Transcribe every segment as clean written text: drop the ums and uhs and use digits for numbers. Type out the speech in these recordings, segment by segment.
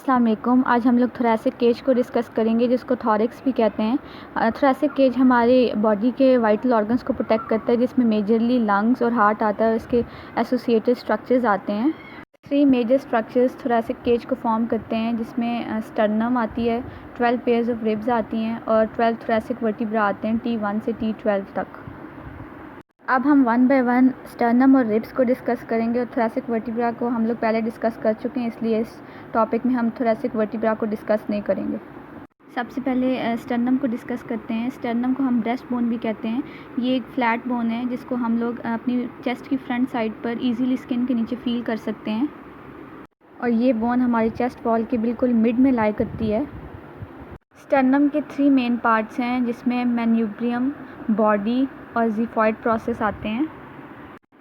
अस्सलाम वालेकुम। आज हम लोग थोरैसिक केज को डिस्कस करेंगे, जिसको थॉरैक्स भी कहते हैं। थोरैसिक केज हमारे बॉडी के वाइटल ऑर्गन्स को प्रोटेक्ट करता है, जिसमें मेजरली लंग्स और हार्ट आता है। इसके एसोसिएटेड स्ट्रक्चर्स आते हैं। 3 मेजर स्ट्रक्चर्स थोरैसिक केज को फॉर्म करते हैं, जिसमें स्टर्नम आती है, 12 पेयर्स ऑफ रिब्स आती हैं और 12 थोरैसिक वर्टिब्रा आते हैं, T1 से T12 तक। अब हम वन बाय वन स्टर्नम और रिब्स को डिस्कस करेंगे, और थोरैसिक वर्टिब्रा को हम लोग पहले डिस्कस कर चुके हैं, इसलिए इस टॉपिक में हम थोरैसिक वर्टिब्रा को डिस्कस नहीं करेंगे। सबसे पहले स्टर्नम को डिस्कस करते हैं। स्टर्नम को हम ब्रेस्ट बोन भी कहते हैं। ये एक फ्लैट बोन है, जिसको हम लोग अपनी चेस्ट की फ्रंट साइड पर ईजीली स्किन के नीचे फील कर सकते हैं, और ये बोन हमारी चेस्ट वॉल के बिल्कुल मिड में लाई करती है। स्टर्नम के 3 मेन पार्ट्स हैं, जिसमें मैन्यूब्रियम, बॉडी और ज़िफॉइड प्रोसेस आते हैं।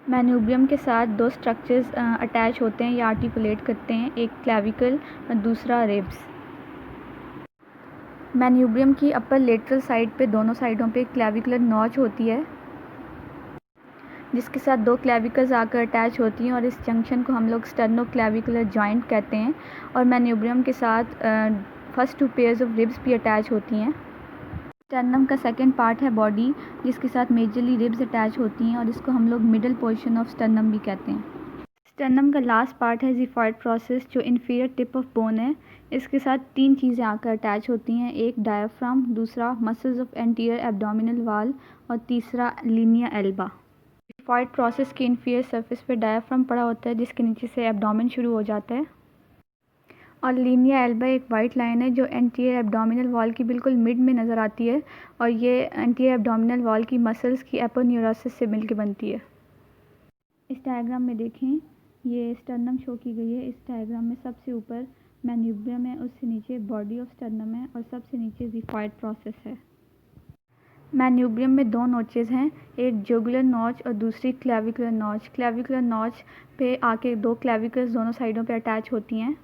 मैन्यूब्रियम के साथ 2 स्ट्रक्चर्स अटैच होते हैं या आर्टिकुलेट करते हैं, एक क्लेविकल और दूसरा रिब्स। मैन्यूब्रियम की अपर लेटरल साइड पे दोनों साइडों पे क्लेविकुलर नॉच होती है, जिसके साथ 2 क्लेविकल्स आकर अटैच होती हैं, और इस जंक्शन को हम लोग स्टर्नो-क्लेविकुलर जॉइंट कहते हैं। और मैन्यूब्रियम के साथ फर्स्ट 2 पेयर्स ऑफ रिब्स भी अटैच होती हैं। स्टर्नम का सेकंड पार्ट है बॉडी, जिसके साथ मेजरली रिब्स अटैच होती हैं, और इसको हम लोग मिडल पोर्शन ऑफ स्टर्नम भी कहते हैं। स्टर्नम का लास्ट पार्ट है ज़िफॉइड प्रोसेस, जो इन्फीरियर टिप ऑफ बोन है। इसके साथ 3 चीज़ें आकर अटैच होती हैं, एक डायाफ्राम, दूसरा muscles of anterior abdominal wall और तीसरा लीनिया एल्बा। ज़िफॉइड प्रोसेस के इन्फीरियर सरफेस पे डायाफ्राम पड़ा होता है, जिसके नीचे से एब्डोमेन शुरू हो जाता है, और लीनिया एल्बा एक वाइट लाइन है जो एंटीरियर एब्डोमिनल वॉल की बिल्कुल मिड में नज़र आती है, और ये एंटीरियर एब्डोमिनल वॉल की मसल्स की एपोन्यूरोसिस से मिलकर बनती है। इस डायग्राम में देखें, ये स्टर्नम शो की गई है। इस डायग्राम में सबसे ऊपर मैन्यूब्रियम है, उससे नीचे बॉडी ऑफ स्टर्नम है, और सबसे नीचे ज़िफॉइड प्रोसेस है। मैन्यूब्रियम में 2 नोचेज़ हैं, एक जुगुलर नॉच और दूसरी क्लेविकुलर नॉच। क्लेविकुलर नॉच पे आके 2 क्लेविकल्स दोनों साइडों पे अटैच होती हैं,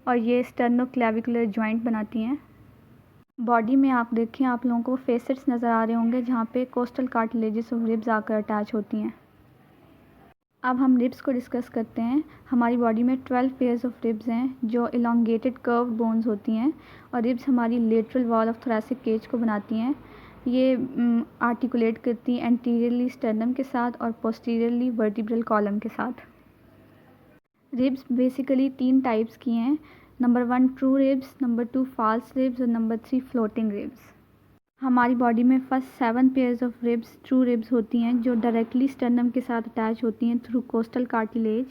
और ये स्टर्नो-क्लेविकुलर जॉइंट बनाती हैं। बॉडी में आप देखें, आप लोगों को फेसेट्स नज़र आ रहे होंगे, जहाँ पे कोस्टल कार्टिलेजेस ऑफ रिब्स आकर अटैच होती हैं। अब हम रिब्स को डिस्कस करते हैं। हमारी बॉडी में 12 पेयर्स ऑफ रिब्स हैं, जो इलोंगेटेड कर्व बोन्स होती हैं, और रिब्स हमारी lateral wall of thoracic cage को बनाती हैं। ये आर्टिकुलेट करती हैं एंटीरियरली स्टर्नम के साथ और पोस्टीरियरली वर्टिब्रल कॉलम के साथ। रिब्स बेसिकली 3 टाइप्स की हैं, number 1 true ribs, number 2 false ribs और नंबर 3 फ्लोटिंग रिब्स। हमारी बॉडी में first 7 pairs of ribs true ribs होती हैं, जो डायरेक्टली स्टर्नम के साथ अटैच होती हैं through costal cartilage.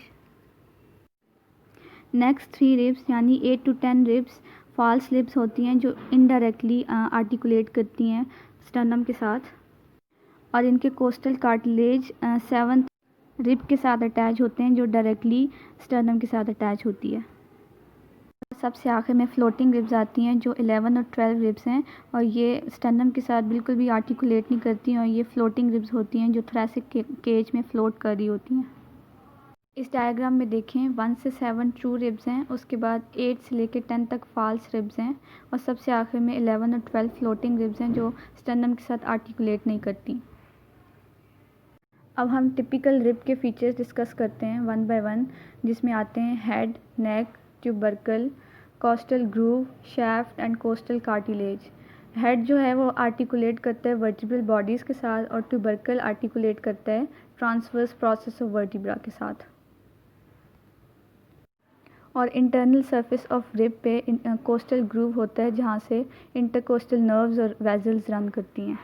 Next 3 ribs यानी 8 to 10 रिब्स फॉल्स रिब्स होती हैं, जो इनडायरेक्टली आर्टिकुलेट करती हैं स्टर्नम के साथ, और इनके कोस्टल कार्टिलेज 7th रिब के साथ अटैच होते हैं, जो डायरेक्टली स्टर्नम के साथ अटैच होती है। सबसे आखिर में फ्लोटिंग रिब्स आती हैं, जो 11 और 12 रिब्स हैं, और ये स्टर्नम के साथ बिल्कुल भी आर्टिकुलेट नहीं करती हैं, और ये फ्लोटिंग रिब्स होती हैं, जो थोरैसिक केज में फ्लोट कर रही होती हैं। इस डायग्राम में देखें, 1 से 7 ट्रू रिब्स हैं, उसके बाद 8 से लेकर 10 तक फॉल्स रिब्स हैं, और सबसे आखिर में 11 और 12 फ्लोटिंग रिब्स हैं, जो स्टर्नम के साथ आर्टिकुलेट नहीं करती। अब हम टिपिकल रिब के फीचर्स डिस्कस करते हैं वन बाय वन, जिसमें आते हैं head, neck, tubercle, coastal groove, shaft and costal cartilage. Head जो है वो आर्टिकुलेट करता है वर्टिब्रल बॉडीज़ के साथ, और ट्यूबरकल आर्टिकुलेट करता है ट्रांसवर्स प्रोसेस ऑफ वर्टिब्रा के साथ। और इंटरनल सरफेस ऑफ रिब पे कोस्टल ग्रूव होता है, जहाँ से इंटरकोस्टल नर्व्स और वेजल्स रन करती हैं।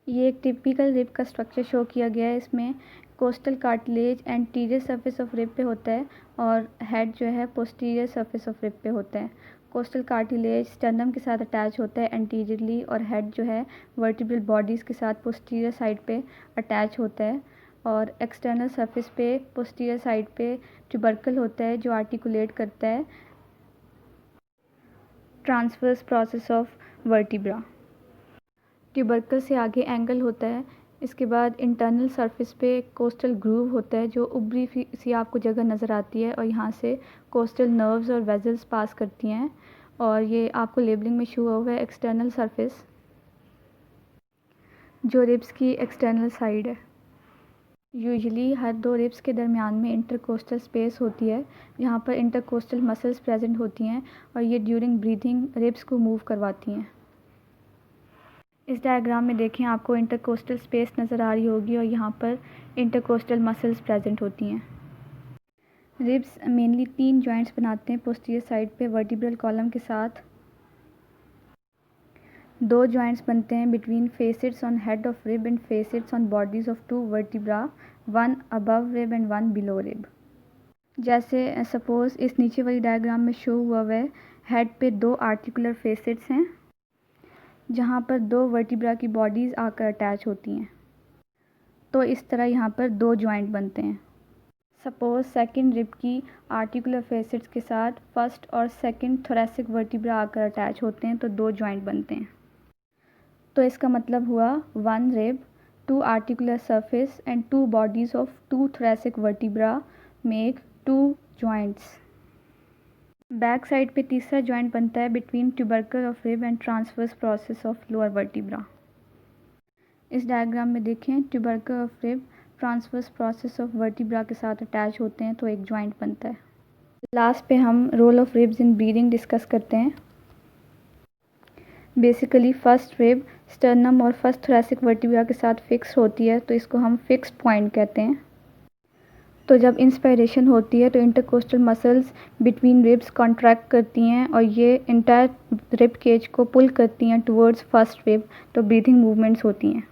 ये एक टिपिकल रिब का स्ट्रक्चर शो किया गया है। इसमें costal cartilage anterior surface of rib पे होता है, और हेड जो है पोस्टीरियर सरफेस ऑफ रिब पे होता है। कोस्टल कार्टिलेज स्टर्नम के साथ अटैच होता है एंटीरियरली, और हेड जो है वर्टिब्रल बॉडीज़ के साथ पोस्टीरियर साइड पे अटैच होता है, और एक्सटर्नल सरफेस पे पोस्टीरियर साइड पे ट्यूबरकल होता है, जो आर्टिकुलेट करता है transverse process of vertebra. Tubercle से आगे एंगल होता है। इसके बाद इंटरनल सरफेस पे कोस्टल ग्रूव होता है, जो उभरी सी आपको जगह नज़र आती है, और यहाँ से कोस्टल नर्व्स और वेजल्स पास करती हैं, और ये आपको लेबलिंग में शो हुआ है एक्सटर्नल सरफेस, जो रिब्स की एक्सटर्नल साइड है। यूजुअली हर दो रिब्स के दरमियान में इंटरकोस्टल स्पेस होती है, जहाँ पर इंटरकोस्टल मसल्स प्रेजेंट होती हैं और ये ड्यूरिंग ब्रीथिंग रिब्स को मूव करवाती हैं। इस डायग्राम में देखें, आपको इंटरकोस्टल स्पेस नज़र आ रही होगी और यहाँ पर इंटरकोस्टल मसल्स प्रेजेंट होती हैं। रिब्स मेनली 3 जॉइंट्स बनाते हैं पोस्टीरियर साइड पे वर्टिब्रल कॉलम के साथ। 2 जॉइंट्स बनते हैं between facets on head of rib end facets on bodies of 2 vertebra, 1 above rib end 1 below rib. जैसे सपोज इस नीचे वाली डायग्राम में शो हुआ है, हेड पे 2 आर्टिकुलर फेसिट्स हैं जहाँ पर 2 वर्टिब्रा की बॉडीज़ आकर अटैच होती हैं। तो इस तरह यहाँ पर 2 जॉइंट बनते हैं। सपोज सेकंड रिब की आर्टिकुलर फेसिट्स के साथ फर्स्ट और सेकंड थोरेसिक वर्टिब्रा आकर अटैच होते हैं, तो 2 जॉइंट बनते हैं। तो इसका मतलब हुआ 1 rib, 2 articular surface and 2 bodies of 2 thoracic vertebra make 2 joints. Back side पे तीसरा जॉइंट बनता है between tubercle of rib end transverse process of lower vertebra. इस डायग्राम में देखें, tubercle of rib transverse process of vertebra के साथ attach होते हैं, तो एक जॉइंट बनता है। लास्ट पे हम role of ribs in breathing discuss करते हैं। बेसिकली फर्स्ट रिब स्टर्नम और फर्स्ट थोरेसिक वर्टिब्रा के साथ फिक्स होती है, तो इसको हम फिक्स्ड पॉइंट कहते हैं। तो जब इंस्पायरेशन होती है तो intercostal muscles between ribs contract करती हैं और ये इंटायर रिब केज को पुल करती हैं टुवर्ड्स फर्स्ट रिब, तो ब्रीथिंग मूवमेंट्स होती हैं।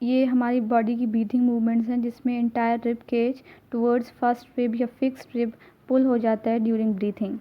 ये हमारी बॉडी की ब्रीथिंग मूवमेंट्स हैं जिसमें entire rib cage towards first rib या फिक्स्ड रिब पुल हो जाता है ड्यूरिंग ब्रीथिंग।